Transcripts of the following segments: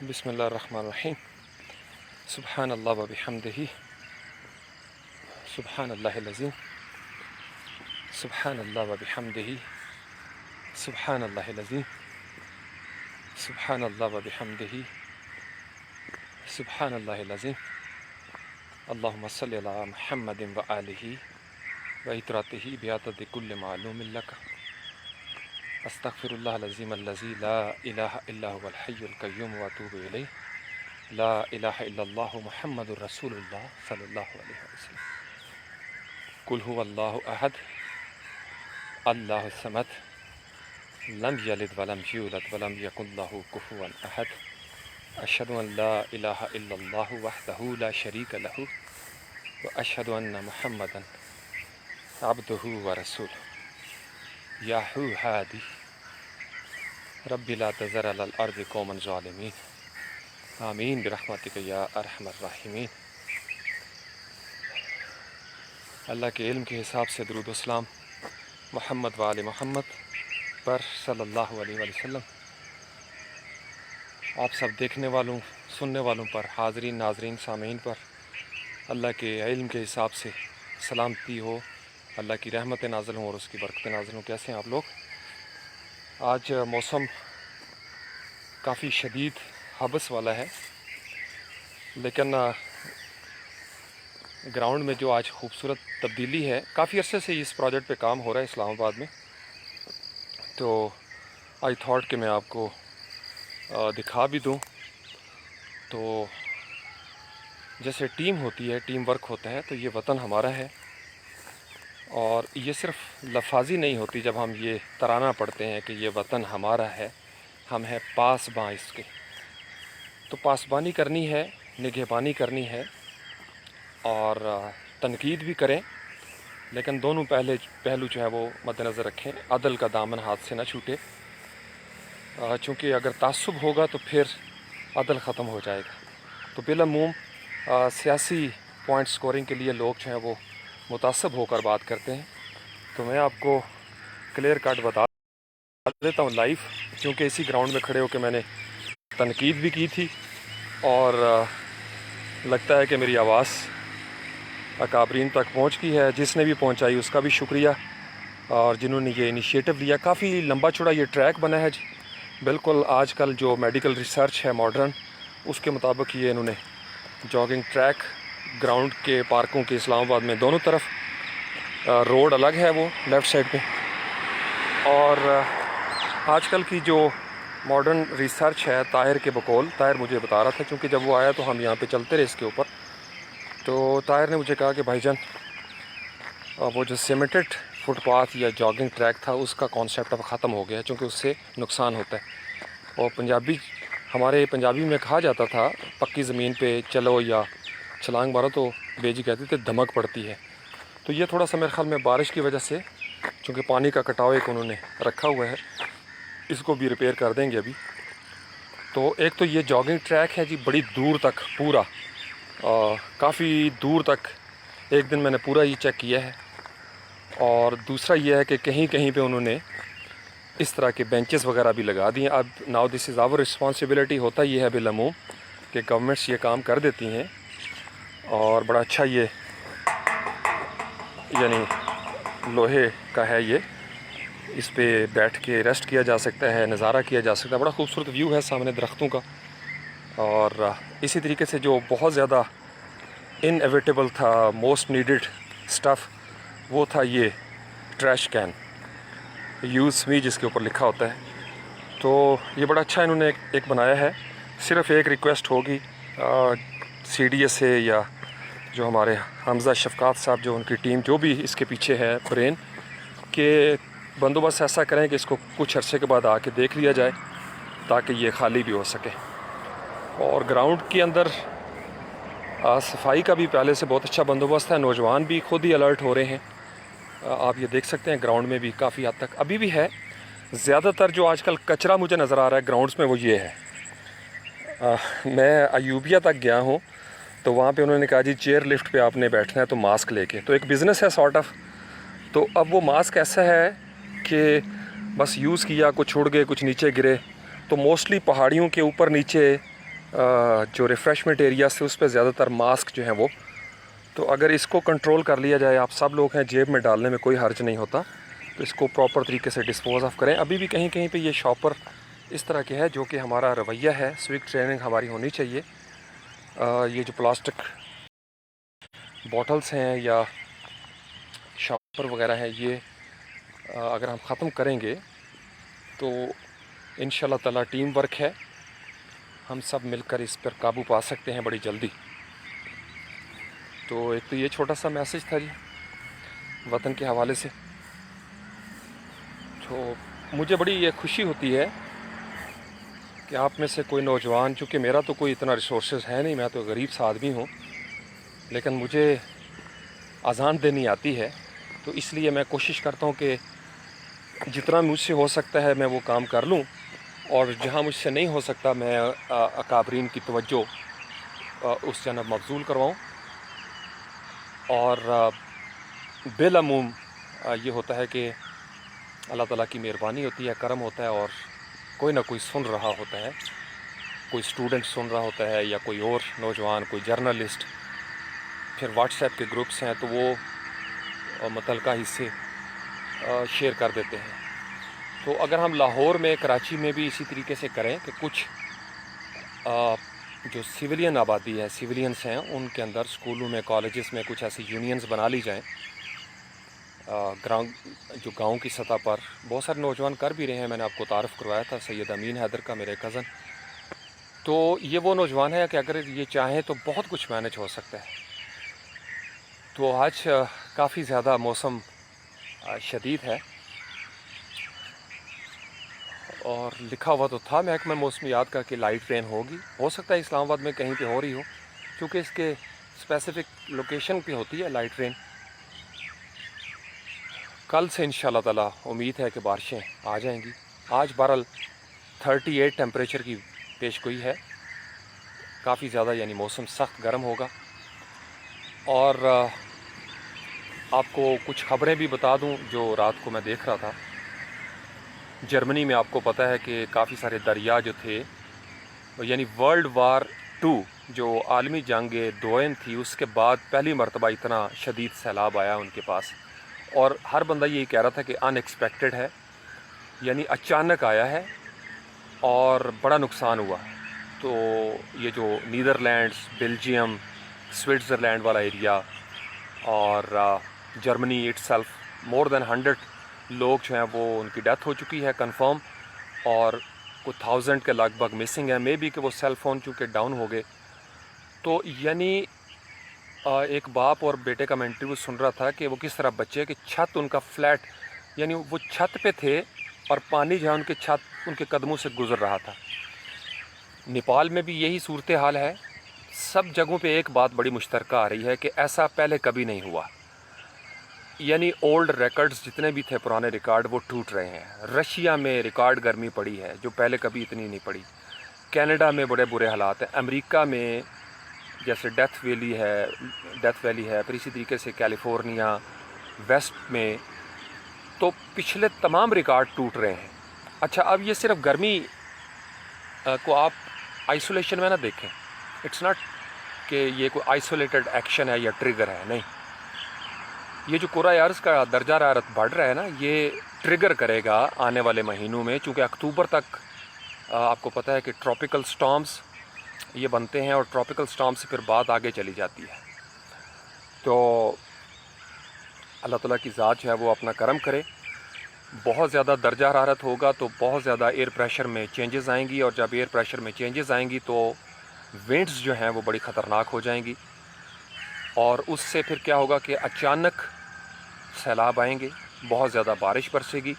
بسم اللہ الرحمن الرحیم. سبحان اللہ و بحمدہ، سبحان اللہ العظیم، سبحان اللہ و بحمدہ، سبحان اللہ العظیم، سبحان اللہ و بحمدہ، سبحان اللہ العظیم. اللہم صلی علی محمد و آلہ و اطراتہ بعدد کل معلوم لک. استغفر اللہ العظیم الذی لا الہ الا هو الحی القیوم واتوب الیہ. لا الہ الا اللہ محمد رسول اللہ صلی اللہ علیہ وسلم. قل هو اللہ احد اللہ الصمد لم یلد ولم یولد ولم یکن لہ کفوا احد. اشہد ان لا الہ الا اللہ وحدہ لا شریک لہ واشہد ان محمدا عبدہ ورسولہ. یا ہادی رب لا تذر علی الارض قوما ظالمین. آمین برحمتک یا ارحم الراحمین. اللہ کے علم کے حساب سے درود و سلام محمد و آل محمد پر صلی اللہ علیہ وسلم. آپ سب دیکھنے والوں سننے والوں پر، حاضرین ناظرین سامعین پر اللہ کے علم کے حساب سے سلامتی ہو، اللہ کی رحمت نازل ہوں اور اس کی برکت نازل ہوں. کیسے ہیں آپ لوگ؟ آج موسم کافی شدید حبس والا ہے، لیکن گراؤنڈ میں جو آج خوبصورت تبدیلی ہے، کافی عرصے سے اس پروجیکٹ پہ کام ہو رہا ہے اسلام آباد میں، تو آئی تھاٹ کہ میں آپ کو دکھا بھی دوں. تو جیسے ٹیم ہوتی ہے، ٹیم ورک ہوتا ہے، تو یہ وطن ہمارا ہے. اور یہ صرف لفاظی نہیں ہوتی جب ہم یہ ترانہ پڑھتے ہیں کہ یہ وطن ہمارا ہے، ہم ہیں پاسباں اس کے. تو پاسبانی کرنی ہے، نگہبانی کرنی ہے، اور تنقید بھی کریں، لیکن دونوں پہلو جو ہے وہ مد نظر رکھیں. عدل کا دامن ہاتھ سے نہ چھوٹے، چونکہ اگر تعصب ہوگا تو پھر عدل ختم ہو جائے گا. تو بالعموم سیاسی پوائنٹ سکورنگ کے لیے لوگ جو ہیں وہ متعصب ہو کر بات کرتے ہیں. تو میں آپ کو کلیئر کٹ بتا دیتا ہوں لائیو، کیونکہ اسی گراؤنڈ میں کھڑے ہو کے میں نے تنقید بھی کی تھی، اور لگتا ہے کہ میری آواز اکابرین تک پہنچ گئی ہے. جس نے بھی پہنچائی اس کا بھی شکریہ، اور جنہوں نے یہ انیشیٹو لیا. کافی لمبا چوڑا یہ ٹریک بنا ہے جی، بالکل آج کل جو میڈیکل ریسرچ ہے ماڈرن، اس کے مطابق یہ انہوں نے جاگنگ ٹریک گراؤنڈ کے پارکوں کے اسلام آباد میں دونوں طرف روڈ الگ ہے، وہ لیفٹ سائڈ پہ. اور آج کل کی جو ماڈرن ریسرچ ہے، طاہر کے بقول، طاہر مجھے بتا رہا تھا، کیونکہ جب وہ آیا تو ہم یہاں پہ چلتے رہے اس کے اوپر، تو طاہر نے مجھے کہا کہ بھائی جان وہ جو سیمنٹڈ فٹ پاتھ یا جاگنگ ٹریک تھا، اس کا کانسیپٹ اب ختم ہو گیا، چونکہ اس سے نقصان ہوتا ہے. اور ہمارے پنجابی میں کہا جاتا تھا پکی زمین پہ چلو یا چھلانگ مارو تو بیجی کہتے تھے دھمک پڑتی ہے. تو یہ تھوڑا سا میرے خیال میں بارش کی وجہ سے، چونکہ پانی کا کٹاؤ ایک انہوں نے رکھا ہوا ہے، اس کو بھی ریپیئر کر دیں گے ابھی. تو ایک تو یہ جاگنگ ٹریک ہے جی، بڑی دور تک، پورا کافی دور تک ایک دن میں نے پورا یہ چیک کیا ہے. اور دوسرا یہ ہے کہ کہیں کہیں پہ انہوں نے اس طرح کے بینچز وغیرہ بھی لگا دیے. اب now this is our responsibility. ہوتا یہ ہے بالعموم کہ گورنمنٹس یہ کام کر دیتی ہیں، اور بڑا اچھا یہ یعنی لوہے کا ہے یہ، اس پہ بیٹھ کے ریسٹ کیا جا سکتا ہے، نظارہ کیا جا سکتا ہے. بڑا خوبصورت ویو ہے سامنے درختوں کا. اور اسی طریقے سے جو بہت زیادہ انیویٹیبل تھا، موسٹ نیڈڈ سٹف، وہ تھا یہ ٹریش کین، یوز می جس کے اوپر لکھا ہوتا ہے. تو یہ بڑا اچھا انہوں نے ایک بنایا ہے. صرف ایک ریکویسٹ ہوگی سی ڈی ایس سے، یا جو ہمارے حمزہ شفقات صاحب، جو ان کی ٹیم جو بھی اس کے پیچھے ہے برین، کہ بندوبست ایسا کریں کہ اس کو کچھ عرصے کے بعد آ کے دیکھ لیا جائے، تاکہ یہ خالی بھی ہو سکے. اور گراؤنڈ کے اندر صفائی کا بھی پہلے سے بہت اچھا بندوبست ہے. نوجوان بھی خود ہی الرٹ ہو رہے ہیں. آپ یہ دیکھ سکتے ہیں گراؤنڈ میں بھی کافی حد تک ابھی بھی ہے. زیادہ تر جو آج کل کچرا مجھے نظر آ رہا ہے گراؤنڈز میں وہ یہ ہے. میں ایوبیہ تک گیا ہوں، تو وہاں پہ انہوں نے کہا جی چیئر لفٹ پہ آپ نے بیٹھنا ہے تو ماسک لے کے. تو ایک بزنس ہے سارٹ آف. تو اب وہ ماسک ایسا ہے کہ بس یوز کیا، کچھ چھوڑ گئے، کچھ نیچے گرے، تو موسٹلی پہاڑیوں کے اوپر نیچے جو ریفریشمنٹ ایریاز تھے اس پہ زیادہ تر ماسک جو ہیں وہ، تو اگر اس کو کنٹرول کر لیا جائے، آپ سب لوگ ہیں، جیب میں ڈالنے میں کوئی حرج نہیں ہوتا، تو اس کو پراپر طریقے سے ڈسپوز آف کریں۔ ابھی بھی کہیں کہیں پہ یہ شاپر اس طرح کے ہے، جو کہ ہمارا رویہ ہے، سوئک ٹریننگ ہماری ہونی چاہیے۔ یہ جو پلاسٹک بوٹلز ہیں یا شاپر وغیرہ ہیں، یہ اگر ہم ختم کریں گے تو ان شاء اللہ تعالیٰ ٹیم ورک ہے، ہم سب مل کر اس پر قابو پا سکتے ہیں بڑی جلدی۔ تو ایک تو یہ چھوٹا سا میسج تھا جی وطن کے حوالے سے۔ تو مجھے بڑی یہ خوشی ہوتی ہے کہ آپ میں سے کوئی نوجوان، چونکہ میرا تو کوئی اتنا ریسورسز ہے نہیں، میں تو غریب سا آدمی ہوں، لیکن مجھے اذان دینی آتی ہے، تو اس لیے میں کوشش کرتا ہوں کہ جتنا مجھ سے ہو سکتا ہے میں وہ کام کر لوں، اور جہاں مجھ سے نہیں ہو سکتا میں اکابرین کی توجہ اس جانب مبذول کرواؤں۔ اور بالعموم یہ ہوتا ہے کہ اللہ تعالیٰ کی مہربانی ہوتی ہے، کرم ہوتا ہے، اور کوئی نہ کوئی سن رہا ہوتا ہے، کوئی اسٹوڈنٹ سن رہا ہوتا ہے یا کوئی اور نوجوان، کوئی جرنلسٹ، پھر واٹس ایپ کے گروپس ہیں تو وہ متعلقہ حصے شیئر کر دیتے ہیں۔ تو اگر ہم لاہور میں، کراچی میں بھی اسی طریقے سے کریں کہ کچھ جو سویلین آبادی ہے، سویلینس ہیں، ان کے اندر اسکولوں میں، کالجز میں کچھ ایسی یونینز بنا لی جائیں، جو گاؤں کی سطح پر بہت سارے نوجوان کر بھی رہے ہیں۔ میں نے آپ کو تعارف کروایا تھا سید امین حیدر کا، میرے کزن۔ تو یہ وہ نوجوان ہے کہ اگر یہ چاہیں تو بہت کچھ مینج ہو سکتا ہے۔ تو آج کافی زیادہ موسم شدید ہے، اور لکھا ہوا تو تھا محکمہ موسمیات کا کہ لائٹ رین ہوگی، ہو سکتا ہے اسلام آباد میں کہیں پہ ہو رہی ہو، کیونکہ اس کے اسپیسیفک لوکیشن پہ ہوتی ہے لائٹ رین۔ کل سے انشاءاللہ تعالیٰ امید ہے کہ بارشیں آ جائیں گی۔ آج بہرحال 38 ٹیمپریچر کی پیش گوئی ہے، کافی زیادہ، یعنی موسم سخت گرم ہوگا۔ اور آپ کو کچھ خبریں بھی بتا دوں جو رات کو میں دیکھ رہا تھا۔ جرمنی میں آپ کو پتہ ہے کہ کافی سارے دریا جو تھے، یعنی ورلڈ وار 2 جو عالمی جنگ دوئم تھی، اس کے بعد پہلی مرتبہ اتنا شدید سیلاب آیا ان کے پاس، اور ہر بندہ یہی کہہ رہا تھا کہ ان ایکسپیکٹڈ ہے، یعنی اچانک آیا ہے اور بڑا نقصان ہوا۔ تو یہ جو نیدرلینڈز، بیلجیم، سوئٹزرلینڈ والا ایریا اور جرمنی اٹ سیلف، مور دین 100 لوگ جو ہیں وہ ان کی ڈیتھ ہو چکی ہے کنفرم، اور کچھ 1000 کے لگ بھگ مسنگ ہیں، مے بی کہ وہ سیل فون چونکہ ڈاؤن ہو گئے۔ تو یعنی ایک باپ اور بیٹے کا میں انٹرویو سن رہا تھا کہ وہ کس طرح بچے کہ چھت ان کا فلیٹ، یعنی وہ چھت پہ تھے اور پانی جو ہے ان کے چھت، ان کے قدموں سے گزر رہا تھا۔ نیپال میں بھی یہی صورتحال ہے۔ سب جگہوں پہ ایک بات بڑی مشترکہ آ رہی ہے کہ ایسا پہلے کبھی نہیں ہوا، یعنی اولڈ ریکارڈز جتنے بھی تھے، پرانے ریکارڈ، وہ ٹوٹ رہے ہیں۔ رشیا میں ریکارڈ گرمی پڑی ہے جو پہلے کبھی اتنی نہیں پڑی، کینیڈا میں بڑے برے حالات ہیں، امریکہ میں جیسے ڈیتھ ویلی ہے، پھر اسی طریقے سے کیلیفورنیا ویسٹ میں، تو پچھلے تمام ریکارڈ ٹوٹ رہے ہیں۔ اچھا، اب یہ صرف گرمی کو آپ آئسولیشن میں نہ دیکھیں، اٹس ناٹ کہ یہ کوئی آئسولیٹڈ ایکشن ہے یا ٹریگر ہے، نہیں، یہ جو کرۂ ارض کا درجہ حرارت بڑھ رہا ہے نا، یہ ٹریگر کرے گا آنے والے مہینوں میں، چونکہ اکتوبر تک آپ کو پتہ ہے کہ ٹراپیکل سٹارمز یہ بنتے ہیں، اور ٹراپیکل سٹارم سے پھر بات آگے چلی جاتی ہے۔ تو اللہ تعالیٰ کی ذات جو ہے وہ اپنا کرم کرے۔ بہت زیادہ درجہ حرارت ہوگا تو بہت زیادہ ایئر پریشر میں چینجز آئیں گی، اور جب ایئر پریشر میں چینجز آئیں گی تو وینڈز جو ہیں وہ بڑی خطرناک ہو جائیں گی، اور اس سے پھر کیا ہوگا کہ اچانک سیلاب آئیں گے، بہت زیادہ بارش برسے گی،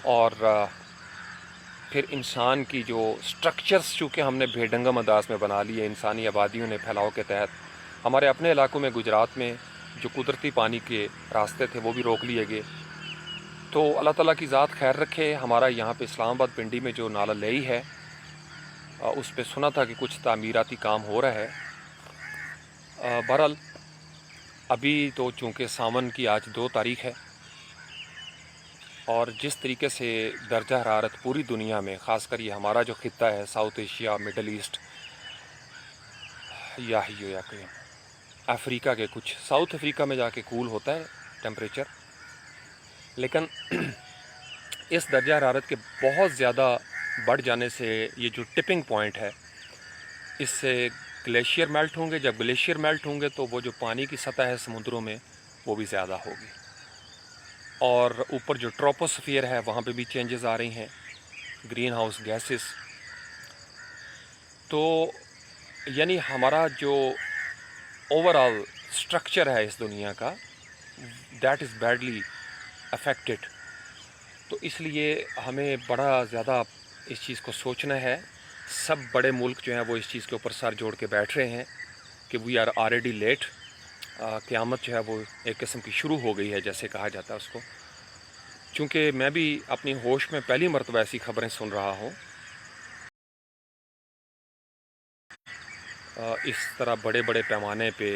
اور پھر انسان کی جو سٹرکچرز چونکہ ہم نے بے ڈنگم انداز میں بنا لی ہے، انسانی آبادیوں نے پھیلاؤ کے تحت، ہمارے اپنے علاقوں میں گجرات میں جو قدرتی پانی کے راستے تھے وہ بھی روک لیے گئے۔ تو اللہ تعالیٰ کی ذات خیر رکھے۔ ہمارا یہاں پہ اسلام آباد پنڈی میں جو نالہ لئی ہے، اس پہ سنا تھا کہ کچھ تعمیراتی کام ہو رہا ہے۔ بہرحال ابھی تو چونکہ ساون کی آج 2 تاریخ ہے، اور جس طریقے سے درجہ حرارت پوری دنیا میں، خاص کر یہ ہمارا جو خطہ ہے ساؤتھ ایشیا، مڈل ایسٹ یا کہ افریقہ کے کچھ، ساؤتھ افریقہ میں جا کے کول ہوتا ہے ٹیمپریچر، لیکن اس درجہ حرارت کے بہت زیادہ بڑھ جانے سے یہ جو ٹپنگ پوائنٹ ہے، اس سے گلیشیئر میلٹ ہوں گے. جب گلیشیئر میلٹ ہوں گے تو وہ جو پانی کی سطح ہے سمندروں میں وہ بھی زیادہ ہوگی، اور اوپر جو ٹروپوسفیئر ہے وہاں پہ بھی چینجز آ رہی ہیں، گرین ہاؤس گیسز. تو یعنی ہمارا جو اوور آل اسٹرکچر ہے اس دنیا کا، دیٹ از بیڈلی افیکٹڈ. تو اس لیے ہمیں بڑا زیادہ اس چیز کو سوچنا ہے. سب بڑے ملک جو ہیں وہ اس چیز کے اوپر سر جوڑ کے بیٹھ رہے ہیں کہ وی آر آلریڈی لیٹ. قیامت جو ہے وہ ایک قسم کی شروع ہو گئی ہے جیسے کہا جاتا ہے اس کو. چونکہ میں بھی اپنی ہوش میں پہلی مرتبہ ایسی خبریں سن رہا ہوں. اس طرح بڑے بڑے پیمانے پہ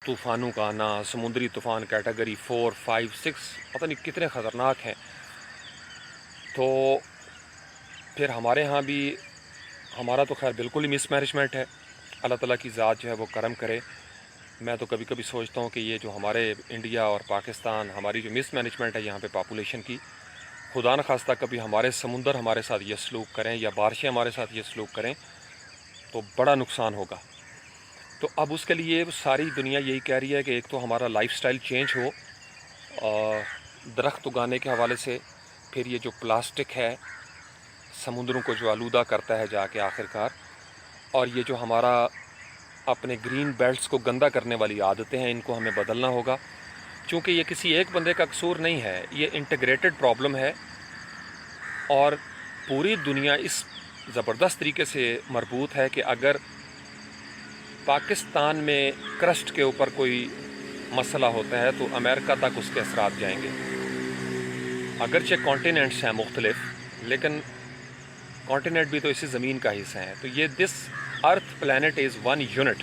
طوفانوں کا آنا، سمندری طوفان کیٹیگری 4، 5، 6 پتہ نہیں کتنے خطرناک ہیں. تو پھر ہمارے ہاں بھی، ہمارا تو خیر بالکل ہی مس مینجمنٹ ہے. اللہ تعالیٰ کی ذات جو ہے وہ کرم کرے. میں تو کبھی کبھی سوچتا ہوں کہ یہ جو ہمارے انڈیا اور پاکستان، ہماری جو مس مینجمنٹ ہے یہاں پہ پاپولیشن کی، خدا نخواستہ کبھی ہمارے سمندر ہمارے ساتھ یہ سلوک کریں یا بارشیں ہمارے ساتھ یہ سلوک کریں تو بڑا نقصان ہوگا. تو اب اس کے لیے ساری دنیا یہی کہہ رہی ہے کہ ایک تو ہمارا لائف سٹائل چینج ہو، درخت اگانے کے حوالے سے. پھر یہ جو پلاسٹک ہے سمندروں کو جو آلودہ کرتا ہے جا کے آخر کار، اور یہ جو ہمارا اپنے گرین بیلٹس کو گندا کرنے والی عادتیں ہیں، ان کو ہمیں بدلنا ہوگا. چونکہ یہ کسی ایک بندے کا قصور نہیں ہے، یہ انٹیگریٹڈ پرابلم ہے، اور پوری دنیا اس زبردست طریقے سے مربوط ہے کہ اگر پاکستان میں کرسٹ کے اوپر کوئی مسئلہ ہوتا ہے تو امریکہ تک اس کے اثرات جائیں گے. اگرچہ کانٹیننٹس ہیں مختلف، لیکن کانٹیننٹ بھی تو اسی زمین کا حصہ ہیں. تو یہ دس ارتھ پلانٹ از ون یونٹ،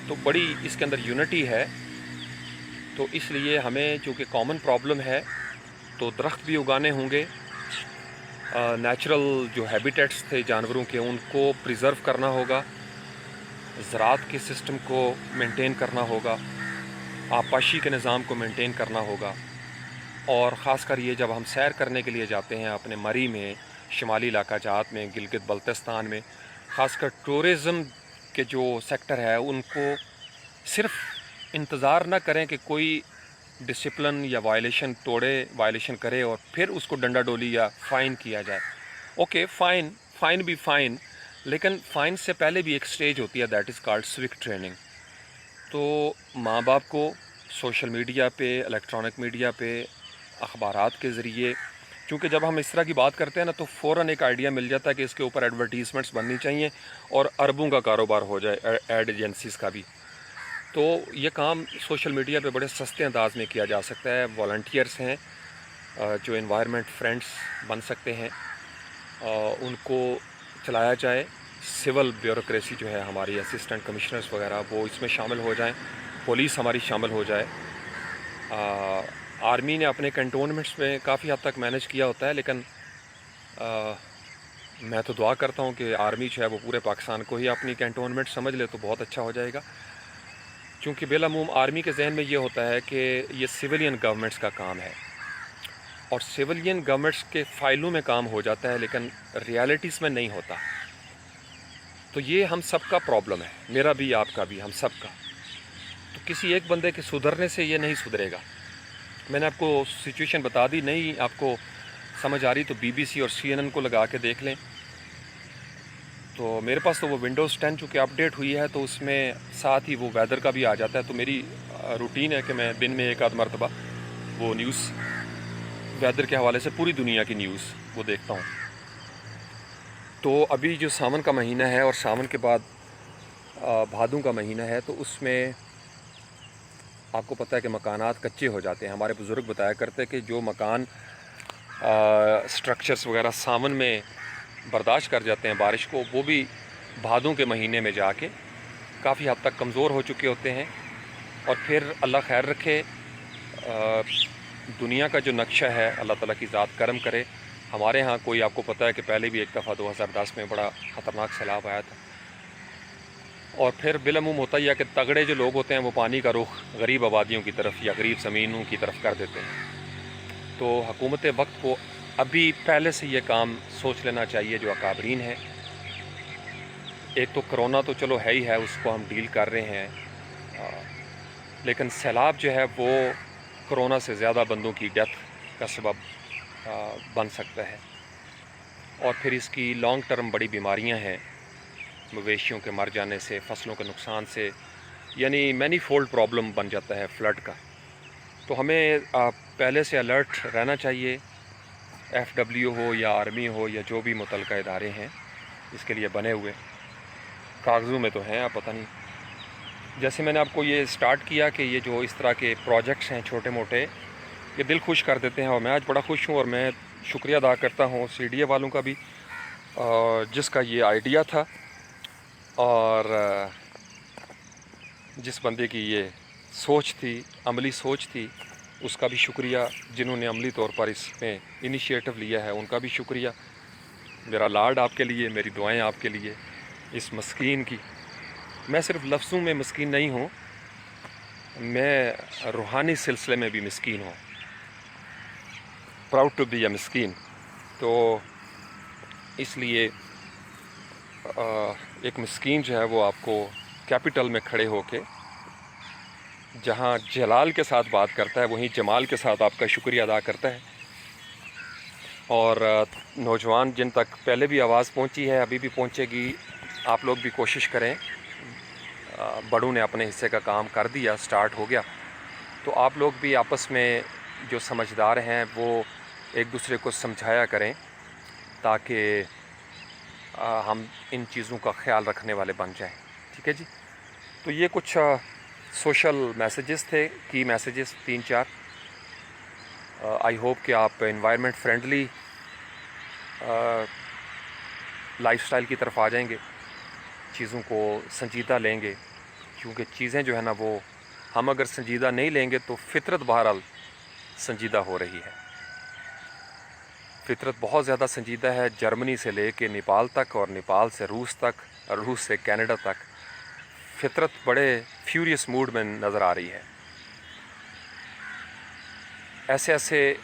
تو بڑی اس کے اندر یونٹی ہے. تو اس لیے ہمیں چونکہ کامن پرابلم ہے تو درخت بھی اگانے ہوں گے. نیچرل جو ہیبیٹیٹس تھے جانوروں کے ان کو پریزرو کرنا ہوگا، زراعت کے سسٹم کو مینٹین کرنا ہوگا، آبپاشی کے نظام کو مینٹین کرنا ہوگا. اور خاص کر یہ جب ہم سیر کرنے کے لیے جاتے ہیں اپنے مری میں، شمالی علاقہ جات میں، گلگت بلتستان میں، خاص کر ٹورزم کے جو سیکٹر ہے ان کو صرف انتظار نہ کریں کہ کوئی ڈسپلن یا وائلیشن کرے اور پھر اس کو ڈنڈا ڈولی یا فائن کیا جائے. اوکے فائن بھی فائن، لیکن فائن سے پہلے بھی ایک سٹیج ہوتی ہے، دیٹ از کالڈ سوک ٹریننگ. تو ماں باپ کو سوشل میڈیا پہ، الیکٹرانک میڈیا پہ، اخبارات کے ذریعے، چونکہ جب ہم اس طرح کی بات کرتے ہیں نا تو فوراً ایک آئیڈیا مل جاتا ہے کہ اس کے اوپر ایڈورٹیزمنٹس بننی چاہیے اور اربوں کا کاروبار ہو جائے ایڈ ایجنسیز کا بھی. تو یہ کام سوشل میڈیا پہ بڑے سستے انداز میں کیا جا سکتا ہے. والنٹیئرس ہیں جو انوائرمنٹ فرینڈس بن سکتے ہیں، ان کو چلایا جائے. سول بیوروکریسی جو ہے ہماری اسسٹنٹ کمشنرز وغیرہ وہ اس میں شامل ہو جائیں، پولیس ہماری شامل ہو جائے. آرمی نے اپنے کنٹونمنٹس میں کافی حد تک مینج کیا ہوتا ہے، لیکن میں تو دعا کرتا ہوں کہ آرمی جو ہے وہ پورے پاکستان کو ہی اپنی کنٹونمنٹ سمجھ لے تو بہت اچھا ہو جائے گا. چونکہ بالعموم آرمی کے ذہن میں یہ ہوتا ہے کہ یہ سویلین گورنمنٹس کا کام ہے، اور سویلین گورنمنٹس کے فائلوں میں کام ہو جاتا ہے لیکن ریالٹیز میں نہیں ہوتا. تو یہ ہم سب کا پرابلم ہے، میرا بھی، آپ کا بھی، ہم سب کا. تو کسی ایک بندے کے سدھرنے سے یہ نہیں سدھرے گا. میں نے آپ کو سچویشن بتا دی، نہیں آپ کو سمجھ آ رہی تو BBC اور CNN کو لگا کے دیکھ لیں. تو میرے پاس تو وہ ونڈوز 10 چونکہ اپ ڈیٹ ہوئی ہے تو اس میں ساتھ ہی وہ ویدر کا بھی آ جاتا ہے. تو میری روٹین ہے کہ میں دن میں ایک آدھ مرتبہ وہ نیوز ویدر کے حوالے سے پوری دنیا کی نیوز وہ دیکھتا ہوں. تو ابھی جو ساون کا مہینہ ہے اور ساون کے بعد بھادوں کا مہینہ ہے، تو اس میں آپ کو پتہ ہے کہ مکانات کچے ہو جاتے ہیں. ہمارے بزرگ بتایا کرتے کہ جو مکان سٹرکچرز وغیرہ ساون میں برداشت کر جاتے ہیں بارش کو، وہ بھی بھادوں کے مہینے میں جا کے کافی حد تک کمزور ہو چکے ہوتے ہیں. اور پھر اللہ خیر رکھے، دنیا کا جو نقشہ ہے اللہ تعالیٰ کی ذات کرم کرے. ہمارے ہاں کوئی آپ کو پتہ ہے کہ پہلے بھی ایک دفعہ 2010 میں بڑا خطرناک سیلاب آیا تھا, اور پھر بالعموم ہوتا ہی ہے کہ تگڑے جو لوگ ہوتے ہیں وہ پانی کا رخ غریب آبادیوں کی طرف یا غریب زمینوں کی طرف کر دیتے ہیں. تو حکومت وقت کو ابھی پہلے سے یہ کام سوچ لینا چاہیے جو اکابرین ہیں. ایک تو کرونا تو چلو ہے ہی ہے, اس کو ہم ڈیل کر رہے ہیں, لیکن سیلاب جو ہے وہ کرونا سے زیادہ بندوں کی ڈیتھ کا سبب بن سکتا ہے. اور پھر اس کی لانگ ٹرم بڑی بیماریاں ہیں, مویشیوں کے مر جانے سے, فصلوں کے نقصان سے, یعنی مینی فولڈ پرابلم بن جاتا ہے فلڈ کا. تو ہمیں پہلے سے الرٹ رہنا چاہیے. ایف ڈبلیو ہو یا آرمی ہو یا جو بھی متعلقہ ادارے ہیں اس کے لیے بنے ہوئے, کاغذوں میں تو ہیں, آپ پتہ نہیں. جیسے میں نے آپ کو یہ سٹارٹ کیا کہ یہ جو اس طرح کے پروجیکٹس ہیں چھوٹے موٹے, یہ دل خوش کر دیتے ہیں, اور میں آج بڑا خوش ہوں. اور میں شکریہ ادا کرتا ہوں سی ڈی اے والوں کا بھی, جس کا یہ آئیڈیا تھا, اور جس بندے کی یہ سوچ تھی, عملی سوچ تھی, اس کا بھی شکریہ. جنہوں نے عملی طور پر اس میں انیشیٹو لیا ہے ان کا بھی شکریہ. میرا لاڈ آپ کے لیے, میری دعائیں آپ کے لیے, اس مسکین کی. میں صرف لفظوں میں مسکین نہیں ہوں, میں روحانی سلسلے میں بھی مسکین ہوں. پراؤڈ ٹو بی اے مسکین. تو اس لیے ایک مسکین جو ہے وہ آپ کو کیپٹل میں کھڑے ہو کے جہاں جلال کے ساتھ بات کرتا ہے وہیں جمال کے ساتھ آپ کا شکریہ ادا کرتا ہے. اور نوجوان جن تک پہلے بھی آواز پہنچی ہے ابھی بھی پہنچے گی, آپ لوگ بھی کوشش کریں. بڑوں نے اپنے حصے کا کام کر دیا, سٹارٹ ہو گیا, تو آپ لوگ بھی آپس میں جو سمجھدار ہیں وہ ایک دوسرے کو سمجھایا کریں, تاکہ ہم ان چیزوں کا خیال رکھنے والے بن جائیں. ٹھیک ہے جی. تو یہ کچھ سوشل میسیجز تھے, کی میسیجز 3-4. آئی ہوپ کہ آپ انوائرمنٹ فرینڈلی لائف سٹائل کی طرف آ جائیں گے, چیزوں کو سنجیدہ لیں گے, کیونکہ چیزیں جو ہے نا وہ ہم اگر سنجیدہ نہیں لیں گے تو فطرت بہرحال سنجیدہ ہو رہی ہے. فطرت بہت زیادہ سنجیدہ ہے, جرمنی سے لے کے نیپال تک, اور نیپال سے روس تک, اور روس سے کینیڈا تک. فطرت بڑے فیوریس موڈ میں نظر آ رہی ہے. ایسے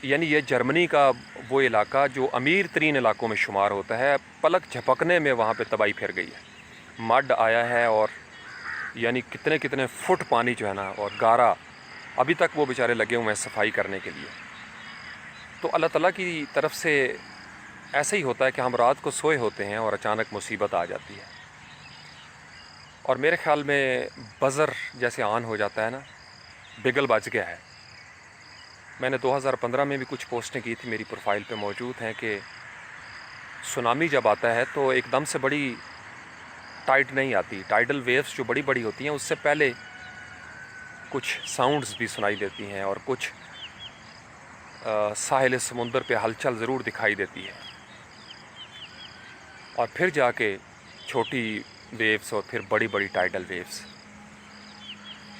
یعنی یہ جرمنی کا وہ علاقہ جو امیر ترین علاقوں میں شمار ہوتا ہے, پلک جھپکنے میں وہاں پہ تباہی پھر گئی ہے. مڈ آیا ہے, اور یعنی کتنے فٹ پانی جو ہے نا, اور گارا ابھی تک وہ بیچارے لگے ہوئے ہیں صفائی کرنے کے لیے. تو اللہ تعالیٰ کی طرف سے ایسا ہی ہوتا ہے کہ ہم رات کو سوئے ہوتے ہیں اور اچانک مصیبت آ جاتی ہے. اور میرے خیال میں بزر جیسے آن ہو جاتا ہے نا, بگل بج گیا ہے. میں نے 2015 میں بھی کچھ پوسٹیں کی تھی, میری پروفائل پہ موجود ہیں, کہ سونامی جب آتا ہے تو ایک دم سے بڑی ٹائڈ نہیں آتی. ٹائیڈل ویوز جو بڑی بڑی ہوتی ہیں اس سے پہلے کچھ ساؤنڈز بھی سنائی دیتی ہیں, اور کچھ ساحل سمندر پہ ہلچل ضرور دکھائی دیتی ہے, اور پھر جا کے چھوٹی ویوز اور پھر بڑی بڑی ٹائیڈل ویوز.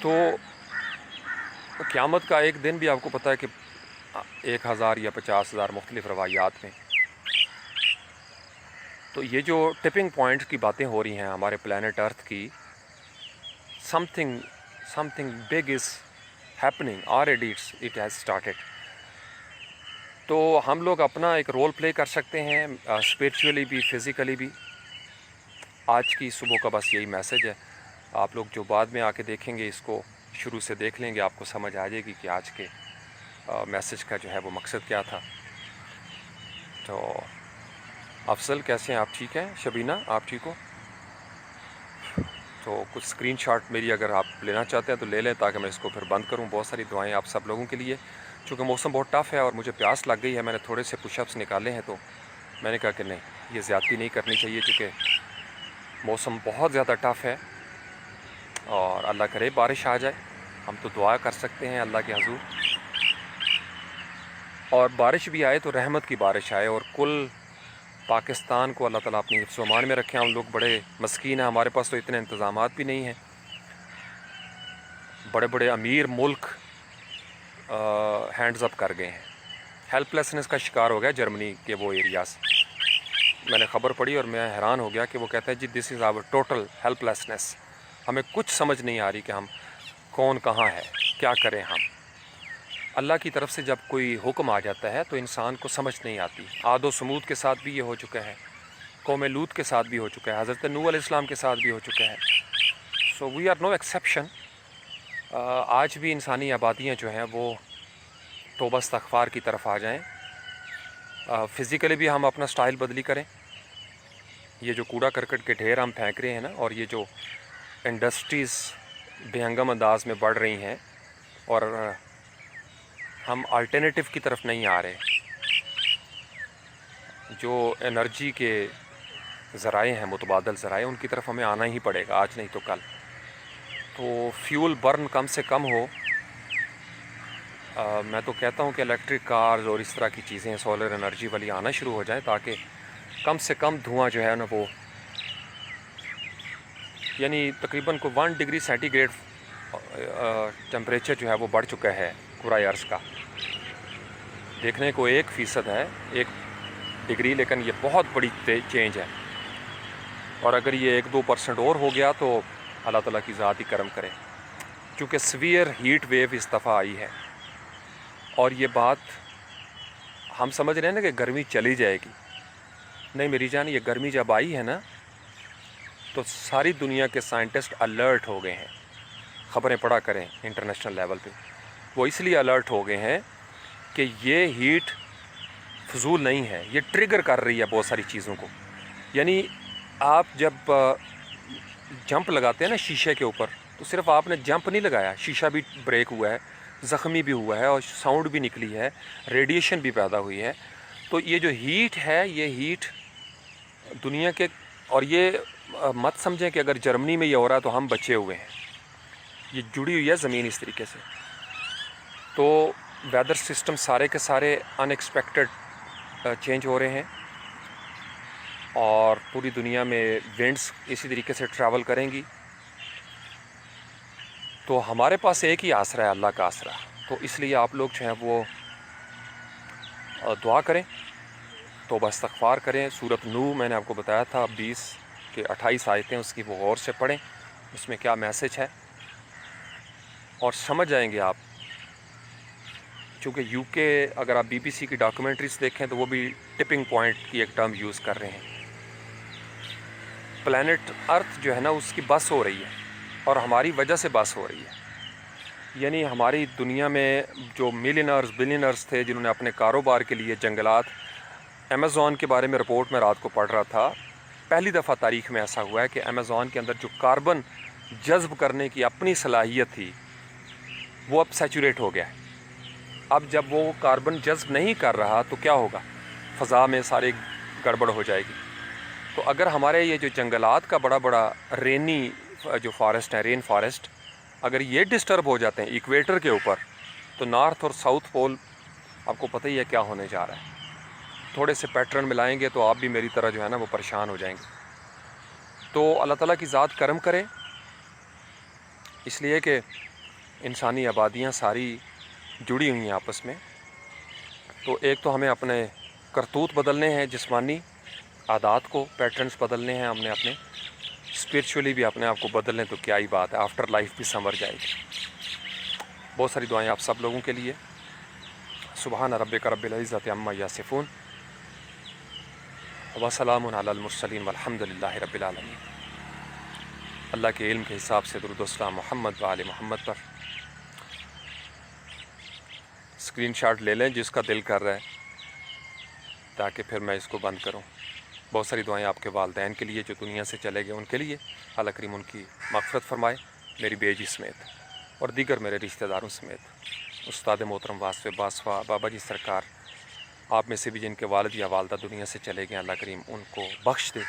تو قیامت کا ایک دن بھی آپ کو پتہ ہے کہ 1000 یا 50,000 مختلف روایات میں. تو یہ جو ٹپنگ پوائنٹ کی باتیں ہو رہی ہیں ہمارے پلانٹ ارتھ کی, some thing big is happening already, it has started. تو ہم لوگ اپنا ایک رول پلے کر سکتے ہیں, اسپریچولی بھی, فزیکلی بھی. آج کی صبح کا بس یہی میسج ہے. آپ لوگ جو بعد میں آ کے دیکھیں گے اس کو شروع سے دیکھ لیں گے, آپ کو سمجھ آ جائے گی کہ آج کے میسج کا جو ہے وہ مقصد کیا تھا. تو افضل کیسے ہیں آپ؟ ٹھیک ہیں؟ شبینہ آپ ٹھیک ہو؟ تو کچھ اسکرین شاٹ میری اگر آپ لینا چاہتے ہیں تو لے لیں, تاکہ میں اس کو پھر بند کروں. بہت ساری دعائیں آپ سب لوگوں کے لیے. چونکہ موسم بہت ٹف ہے اور مجھے پیاس لگ گئی ہے, میں نے تھوڑے سے پش اپس نکالے ہیں, تو میں نے کہا کہ نہیں, یہ زیادتی نہیں کرنی چاہیے, چونکہ موسم بہت زیادہ ٹف ہے. اور اللہ کرے بارش آ جائے, ہم تو دعا کر سکتے ہیں اللہ کے حضور. اور بارش بھی آئے تو رحمت کی بارش آئے, اور کل پاکستان کو اللہ تعالیٰ اپنی حفظ و امان میں رکھیں. ہم لوگ بڑے مسکین ہیں, ہمارے پاس تو اتنے انتظامات بھی نہیں ہیں. بڑے بڑے امیر ملک ہینڈز اپ کر گئے ہیں. ہیلپ لیسنس کا شکار ہو گیا جرمنی کے وہ ایریاز. میں نے خبر پڑھی اور میں حیران ہو گیا کہ وہ کہتا ہے جی دس از آور ٹوٹل ہیلپ لیسنس. ہمیں کچھ سمجھ نہیں آ رہی کہ ہم کون کہاں ہے، کیا کریں ہم. اللہ کی طرف سے جب کوئی حکم آ جاتا ہے تو انسان کو سمجھ نہیں آتی. عاد و سمود کے ساتھ بھی یہ ہو چکا ہے، قوم لوط کے ساتھ بھی ہو چکا ہے، حضرت نوح علیہ السلام کے ساتھ بھی ہو چکا ہے. سو وی آر نو ایکسیپشن. آج بھی انسانی آبادیاں جو ہیں وہ توبہ استغفار کی طرف آ جائیں. فزیکلی بھی ہم اپنا سٹائل بدلی کریں. یہ جو کوڑا کرکٹ کے ڈھیر ہم پھینک رہے ہیں نا، اور یہ جو انڈسٹریز بے ہنگم انداز میں بڑھ رہی ہیں اور ہم الٹرنیٹیو کی طرف نہیں آ رہے. جو انرجی کے ذرائع ہیں، متبادل ذرائع، ان کی طرف ہمیں آنا ہی پڑے گا، آج نہیں تو کل. تو فیول برن کم سے کم ہو. میں تو کہتا ہوں کہ الیکٹرک کارز اور اس طرح کی چیزیں سولر انرجی والی آنا شروع ہو جائیں، تاکہ کم سے کم دھواں جو ہے نا وہ یعنی تقریباً کو 1 ڈگری سینٹی گریڈ ٹمپریچر جو ہے وہ بڑھ چکا ہے کرۂ ارض کا. دیکھنے کو 1% ہے، 1 ڈگری، لیکن یہ بہت بڑی چینج ہے. اور اگر یہ 1-2% اور ہو گیا تو اللہ تعالیٰ کی ذات ہی کرم کرے. چونکہ سویئر ہیٹ ویو اس دفعہ آئی ہے، اور یہ بات ہم سمجھ رہے ہیں نا کہ گرمی چلی جائے گی. نہیں میری جان، یہ گرمی جب آئی ہے نا تو ساری دنیا کے سائنٹسٹ الرٹ ہو گئے ہیں. خبریں پڑھا کریں انٹرنیشنل لیول پہ. وہ اس لیے الرٹ ہو گئے ہیں کہ یہ ہیٹ فضول نہیں ہے، یہ ٹریگر کر رہی ہے بہت ساری چیزوں کو. یعنی آپ جب جمپ لگاتے ہیں نا شیشے کے اوپر، تو صرف آپ نے جمپ نہیں لگایا، شیشہ بھی بریک ہوا ہے، زخمی بھی ہوا ہے، اور ساؤنڈ بھی نکلی ہے، ریڈیشن بھی پیدا ہوئی ہے. تو یہ جو ہیٹ ہے، یہ ہیٹ دنیا کے، اور یہ مت سمجھیں کہ اگر جرمنی میں یہ ہو رہا ہے تو ہم بچے ہوئے ہیں. یہ جڑی ہوئی ہے زمین اس طریقے سے. تو ویدر سسٹم سارے کے سارے ان ایکسپیکٹڈ چینج ہو رہے ہیں، اور پوری دنیا میں ونڈس اسی طریقے سے ٹریول کریں گی. تو ہمارے پاس ایک ہی آسرا ہے، اللہ کا آسرا. تو اس لیے آپ لوگ جو ہیں وہ دعا کریں، توبہ استغفار کریں. سورۃ نوح میں نے آپ کو بتایا تھا 20 کے 28 آیتیں، اس کی وہ غور سے پڑھیں، اس میں کیا میسج ہے، اور سمجھ جائیں گے آپ. چونکہ یو کے اگر آپ BBC کی ڈاکومنٹریز دیکھیں تو وہ بھی ٹپنگ پوائنٹ کی ایک ٹرم یوز کر رہے ہیں. پلانٹ ارتھ جو ہے نا اس کی بس ہو رہی ہے، اور ہماری وجہ سے بس ہو رہی ہے. یعنی ہماری دنیا میں جو ملینرز بلینرز تھے جنہوں نے اپنے کاروبار کے لیے جنگلات، امیزون کے بارے میں رپورٹ میں رات کو پڑھ رہا تھا، پہلی دفعہ تاریخ میں ایسا ہوا ہے کہ امیزون کے اندر جو کاربن جذب کرنے کی اپنی صلاحیت تھی وہ اب سیچوریٹ ہو گیا ہے. اب جب وہ کاربن جذب نہیں کر رہا تو کیا ہوگا؟ فضا میں سارے گڑبڑ ہو جائے گی. تو اگر ہمارے یہ جو جنگلات کا بڑا بڑا رینی جو فارسٹ ہے، رین فارسٹ، اگر یہ ڈسٹرب ہو جاتے ہیں ایکویٹر کے اوپر، تو نارتھ اور ساؤتھ پول آپ کو پتہ ہی ہے کیا ہونے جا رہا ہے. تھوڑے سے پیٹرن ملائیں گے تو آپ بھی میری طرح جو ہے نا وہ پریشان ہو جائیں گے. تو اللہ تعالیٰ کی ذات کرم کرے، اس لیے کہ انسانی آبادیاں ساری جڑی ہوئی ہیں آپس میں. تو ایک تو ہمیں اپنے کرتوت بدلنے ہیں، جسمانی عادات کو، پیٹرنز بدلنے ہیں، ہم نے اپنے اسپرچولی بھی اپنے آپ کو بدل لیں تو کیا ہی بات ہے، آفٹر لائف بھی سنور جائے گی. بہت ساری دعائیں آپ سب لوگوں کے لیے. سبحان ربک رب العزت عما یصفون، وسلام علی المرسلین والحمد للہ رب العالمین. اللہ کے علم کے حساب سے درود و سلام محمد و آل محمد پر. اسکرین شاٹ لے لیں جس کا دل کر رہا ہے، تاکہ پھر میں اس کو بند کروں. بہت ساری دعائیں آپ کے والدین کے لیے جو دنیا سے چلے گئے، ان کے لیے اللہ کریم ان کی مغفرت فرمائے، میری بیجی سمیت اور دیگر میرے رشتہ داروں سمیت. استاد محترم واسف باسوا بابا جی سرکار، آپ میں سے بھی جن کے والد یا والدہ دنیا سے چلے گئے، اللہ کریم ان کو بخش دے،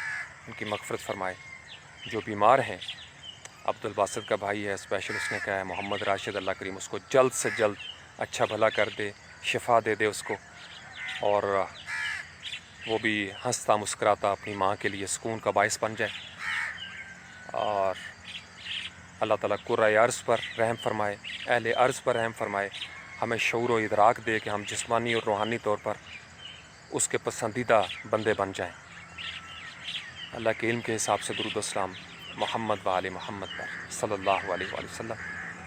ان کی مغفرت فرمائے. جو بیمار ہیں، عبد الباسط کا بھائی ہے اسپیشل، اس نے کہا ہے محمد راشد، اللہ کریم اس کو جلد سے جلد اچھا بھلا کر دے، شفا دے دے اس کو، اور وہ بھی ہنستا مسکراتا اپنی ماں کے لیے سکون کا باعث بن جائے. اور اللہ تعالیٰ قرۂ ارض پر رحم فرمائے، اہل ارض پر رحم فرمائے، ہمیں شعور و ادراک دے کہ ہم جسمانی اور روحانی طور پر اس کے پسندیدہ بندے بن جائیں۔ اللہ کے علم کے حساب سے درود و السلام محمد و آل محمد پر صلی اللہ علیہ وآلہ وسلم۔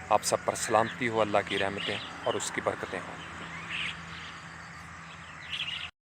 آپ سب پر سلامتی ہو، اللہ کی رحمتیں اور اس کی برکتیں ہوں۔